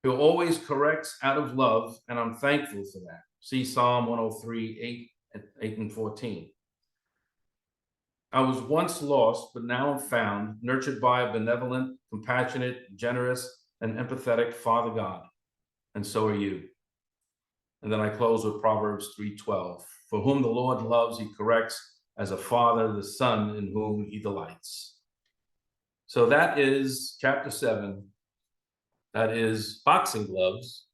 He'll always corrects out of love, and I'm thankful for that. See Psalm 103, 8 and 14. I was once lost, but now I'm found, nurtured by a benevolent, compassionate, generous, and empathetic Father God. And so are you. And then I close with Proverbs 3:12. For whom the Lord loves, he corrects, as a father the son in whom he delights. So that is chapter 7. That is boxing gloves.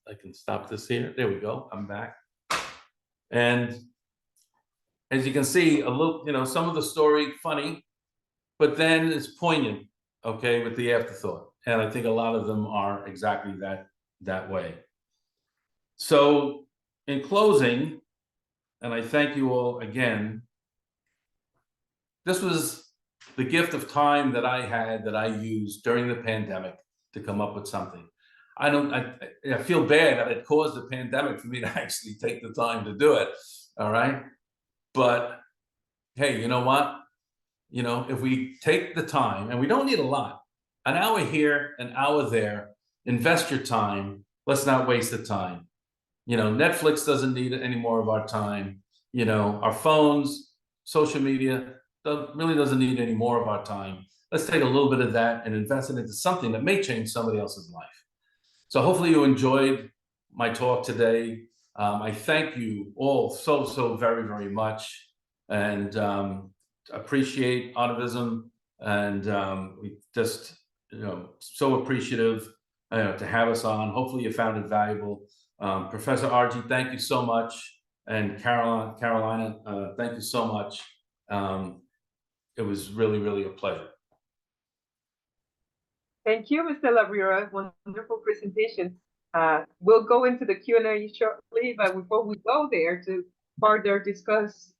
I can stop this here. There we go. I'm back. And as you can see, a little, some of the story funny, but then it's poignant, okay, with the afterthought. And I think a lot of them are exactly that way. So in closing, and I thank you all again, this was the gift of time that I had that I used during the pandemic to come up with something. I feel bad that it caused the pandemic for me to actually take the time to do it. All right. But hey, you know what? If we take the time, and we don't need a lot, an hour here, an hour there, invest your time. Let's not waste the time. Netflix doesn't need any more of our time. Our phones, social media really doesn't need any more of our time. Let's take a little bit of that and invest it into something that may change somebody else's life. So hopefully you enjoyed my talk today. I thank you all so very, very much, and appreciate ARTIVISM, and we just, so appreciative to have us on. Hopefully you found it valuable. Professor Archie, thank you so much. And Carolina, thank you so much. It was really, really a pleasure. Thank you, Mr. Labriola. Wonderful presentation. We'll go into the Q&A shortly, but before we go there to further discuss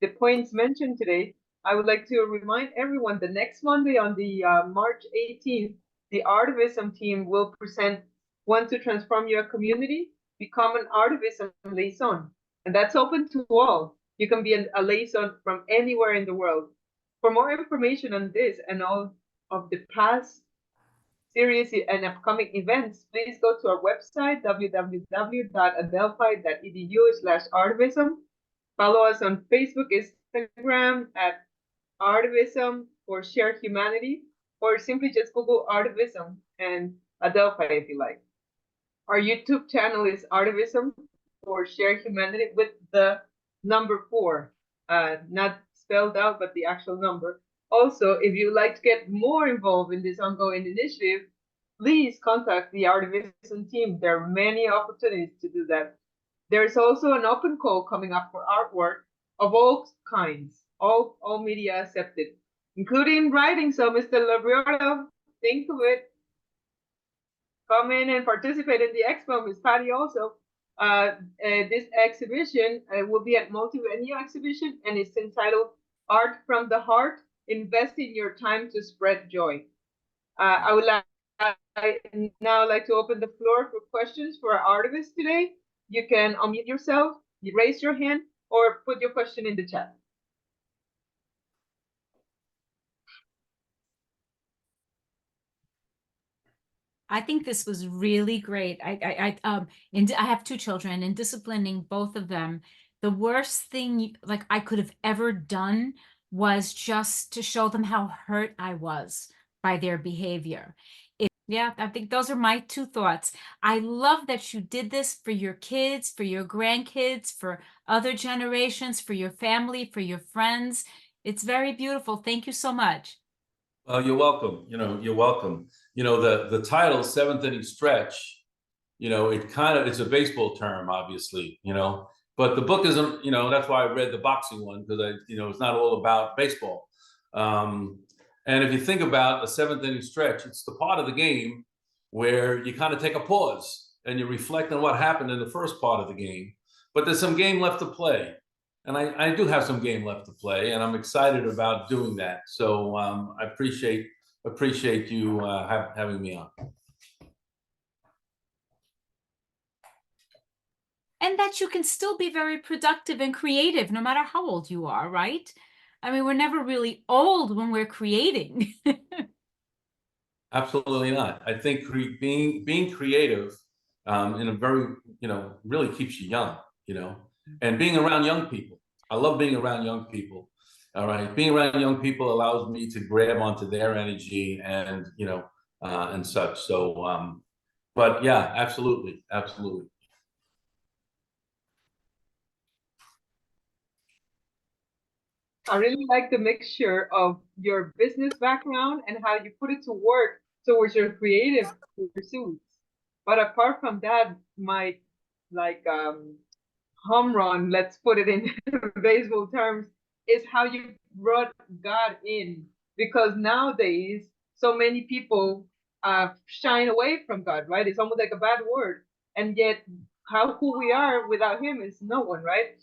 the points mentioned today, I would like to remind everyone that next Monday on the March 18th, the ARTIVISM team will present Want to Transform Your Community? Become an ARTIVISM liaison. And that's open to all. You can be a liaison from anywhere in the world. For more information on this and all of the past series and upcoming events, please go to our website, www.adelphi.edu/artivism. Follow us on Facebook, Instagram at ARTIVISM or Share Humanity, or simply just Google ARTIVISM and Adelphi if you like. Our YouTube channel is ARTIVISM or Share Humanity with the number 4, not spelled out, but the actual number. Also, if you'd like to get more involved in this ongoing initiative, please contact the ARTIVISM team. There are many opportunities to do that. There's also an open call coming up for artwork of all kinds, all media accepted, including writing. So, Mr. Labriola, think of it. Come in and participate in the expo, Ms. Patty also. This exhibition will be at multi-venue exhibition, and it's entitled Art from the Heart, Investing Your Time to Spread Joy. I would now like to open the floor for questions for our artists today. You can unmute yourself, raise your hand, or put your question in the chat. I think this was really great. I have 2 children, and disciplining both of them, the worst thing like I could have ever done was just to show them how hurt I was by their behavior. Yeah, I think those are my 2 thoughts. I love that you did this for your kids, for your grandkids, for other generations, for your family, for your friends. It's very beautiful. Thank you so much. You're welcome. You're welcome. The title, Seventh Inning Stretch, it's a baseball term, obviously, but the book isn't, that's why I read the boxing one, because it's not all about baseball. And if you think about a 7th inning stretch, it's the part of the game where you kind of take a pause and you reflect on what happened in the first part of the game, but there's some game left to play. And I do have some game left to play, and I'm excited about doing that. So I appreciate you having me on. And that you can still be very productive and creative no matter how old you are, right? I mean, we're never really old when we're creating. Absolutely not. I think being creative in a very, really keeps you young, and being around young people. I love being around young people. All right. Being around young people allows me to grab onto their energy and, and such. So, but yeah, absolutely. Absolutely. I really like the mixture of your business background and how you put it to work towards your creative pursuits. But apart from that, my home run, let's put it in baseball terms, is how you brought God in. Because nowadays, so many people shine away from God, right? It's almost like a bad word. And yet, who we are without Him is no one, right?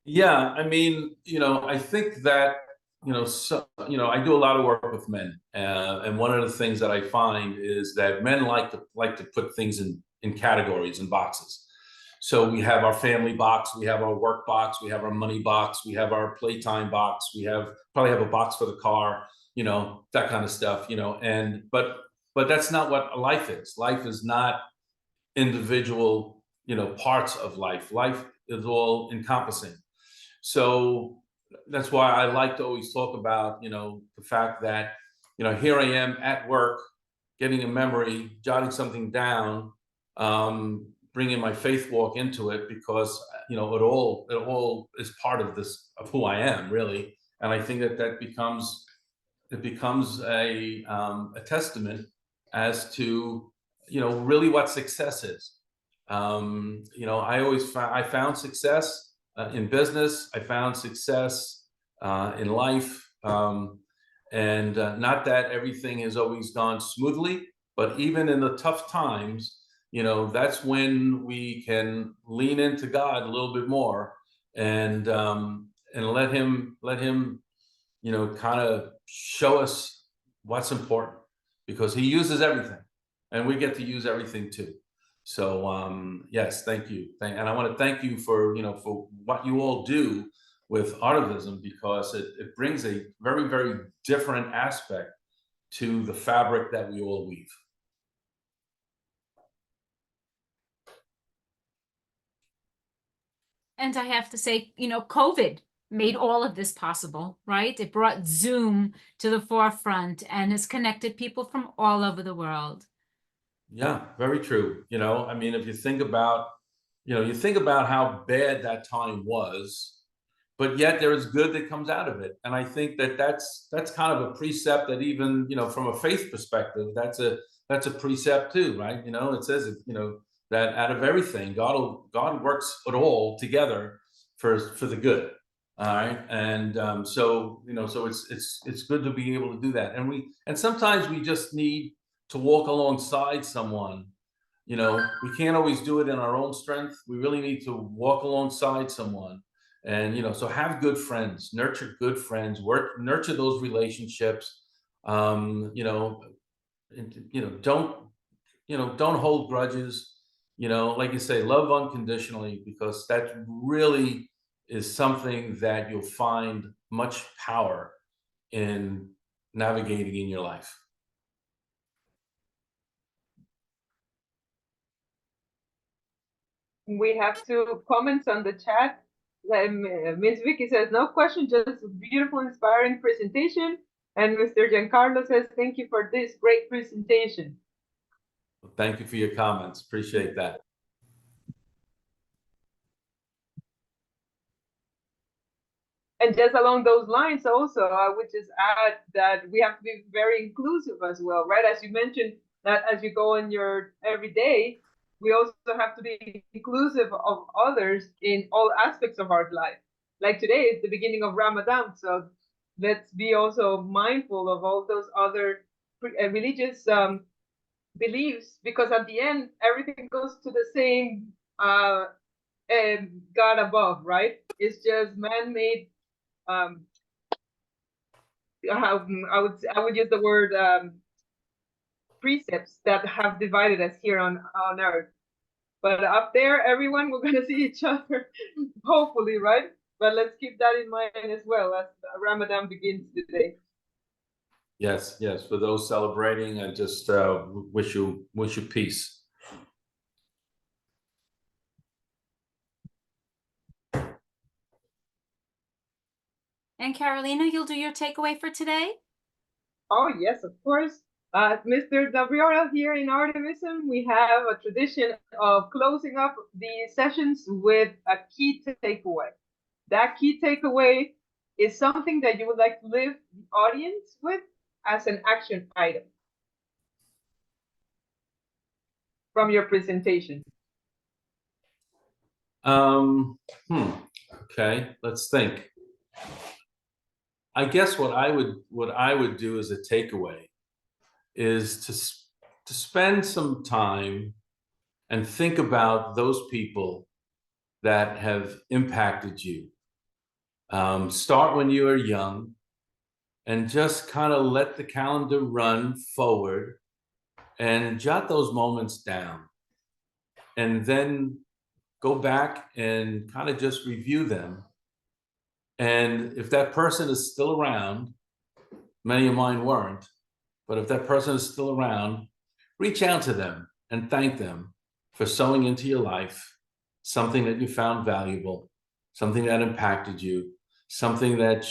Yeah, I mean, I think that, I do a lot of work with men, and one of the things that I find is that men like to put things in categories and boxes. So we have our family box, we have our work box, we have our money box, we have our playtime box, we probably have a box for the car, that kind of stuff, and but that's not what life is. Life is not individual, parts of life. Life is all encompassing. So that's why I like to always talk about, the fact that, here I am at work, getting a memory, jotting something down, bringing my faith walk into it because, it all is part of this, of who I am, really. And I think that it becomes a testament as to, really what success is. I found success in business. I found success in life, and not that everything has always gone smoothly, but even in the tough times, that's when we can lean into God a little bit more and let him kind of show us what's important because he uses everything and we get to use everything too. So yes, thank you. And I want to thank you for, for what you all do with Artivism because it brings a very, very different aspect to the fabric that we all weave. And I have to say, COVID made all of this possible, right? It brought Zoom to the forefront and has connected people from all over the world. Yeah, very true. I mean, if you think about how bad that time was, but yet there is good that comes out of it. And I think that that's kind of a precept that even, from a faith perspective, that's a precept too, right? It says that out of everything, God works it all together for the good. All right. And so it's good to be able to do that. And sometimes we just need to walk alongside someone. We can't always do it in our own strength. We really need to walk alongside someone. And so have good friends, nurture good friends, nurture those relationships. Um, you know, and, don't hold grudges. Like you say, love unconditionally because that really is something that you'll find much power in navigating in your life. We have two comments on the chat. Miss Vicky says, no question, just a beautiful, inspiring presentation. And Mr. Giancarlo says, thank you for this great presentation. Thank you for your comments. Appreciate that. And just along those lines, also, I would just add that we have to be very inclusive as well, right? As you mentioned, that as you go in your everyday, we also have to be inclusive of others in all aspects of our life. Like today is the beginning of Ramadan, so let's be also mindful of all those other religious beliefs, because at the end, everything goes to the same God above, right? It's just man-made. Um, I would use the word precepts that have divided us here on earth. But up there, everyone, we're gonna see each other, hopefully, right? But let's keep that in mind as well as Ramadan begins today. Yes, yes. For those celebrating, I just wish you peace. And Carolina, you'll do your takeaway for today? Oh, yes, of course. Mr. Labriola, here in ARTIVISM, we have a tradition of closing up the sessions with a key takeaway. That key takeaway is something that you would like to leave the audience with as an action item from your presentation. Okay, let's think. I guess what I would do as a takeaway is to spend some time and think about those people that have impacted you, Start when you are young and just kind of let the calendar run forward and jot those moments down. And then go back and kind of just review them. And if that person is still around, many of mine weren't, but if that person is still around, reach out to them and thank them for sowing into your life something that you found valuable, something that impacted you, something that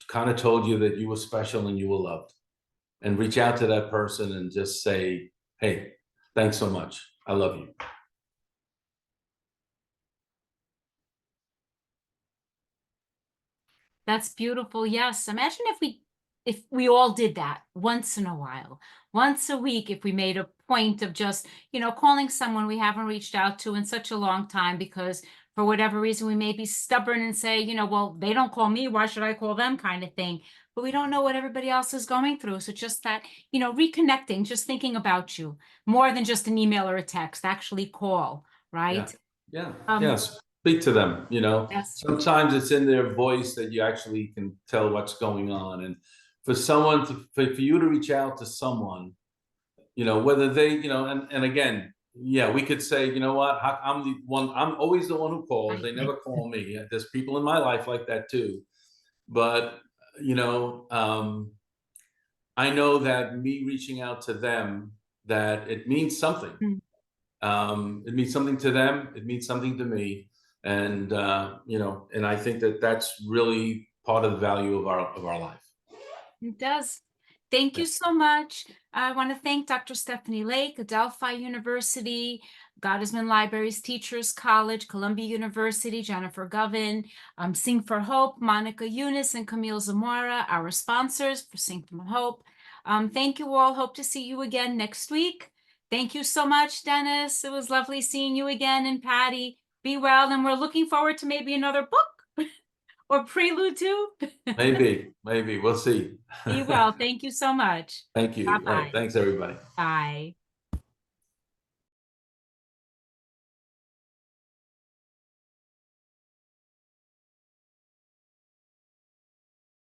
kind of told you that you were special and you were loved. And reach out to that person and just say, hey, thanks so much. I love you. That's beautiful. Yes. Imagine if we all did that once in a while, once a week, if we made a point of just, calling someone we haven't reached out to in such a long time because for whatever reason we may be stubborn and say, well, they don't call me, why should I call them kind of thing. But we don't know what everybody else is going through. So just that, reconnecting, just thinking about you more than just an email or a text, actually call, right? Yeah. Um, Yes. Speak to them. Yes. Sometimes it's in their voice that you actually can tell what's going on. And for someone for you to reach out to someone, whether they, and again, yeah, we could say, you know what, I'm always the one who calls. They never call me. There's people in my life like that too. But, I know that me reaching out to them, that it means something. It means something to them. It means something to me. And, and I think that that's really part of the value of our life. It does. Thank you so much. I want to thank Dr. Stephanie Lake, Adelphi University, Gottesman Libraries Teachers College, Columbia University, Jennifer Govin, Sing for Hope, Monica Eunice, and Camille Zamora, our sponsors for Sing for Hope. Thank you all. Hope to see you again next week. Thank you so much, Dennis. It was lovely seeing you again, and Patty. Be well, and we're looking forward to maybe another book or prelude to. Maybe we'll see. Be well. Thank you so much. Thank you. All right. Bye-bye. Thanks, everybody. Bye.